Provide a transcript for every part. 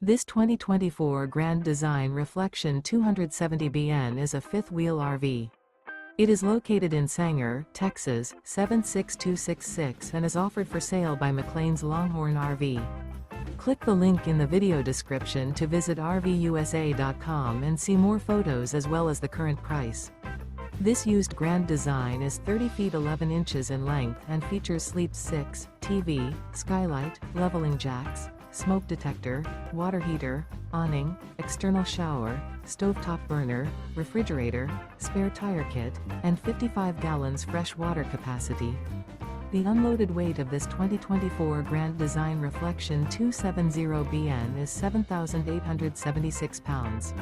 This 2024 Grand Design Reflection 270BN is a fifth-wheel RV. It is located in Sanger, Texas, 76266 and is offered for sale by McClain's Longhorn RV. Click the link in the video description to visit RVUSA.com and see more photos as well as the current price. This used Grand Design is 30 feet 11 inches in length and features Sleep 6, TV, Skylight, leveling jacks, smoke detector, water heater, awning, external shower, stovetop burner, refrigerator, spare tire kit, and 55 gallons fresh water capacity. The unloaded weight of this 2024 Grand Design Reflection 270BN is 7,876 pounds.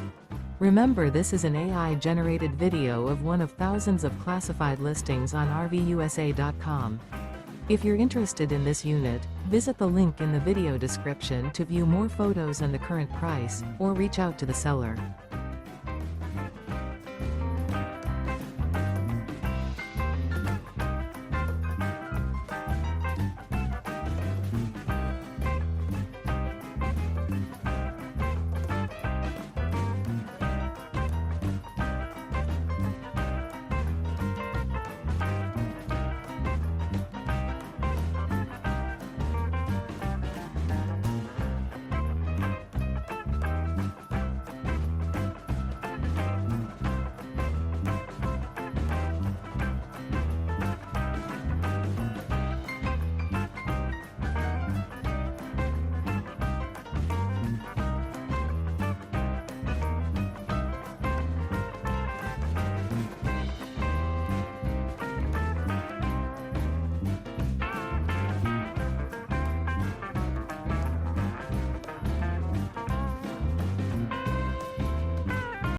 Remember, this is an AI-generated video of one of thousands of classified listings on RVUSA.com. If you're interested in this unit, visit the link in the video description to view more photos and the current price, or reach out to the seller.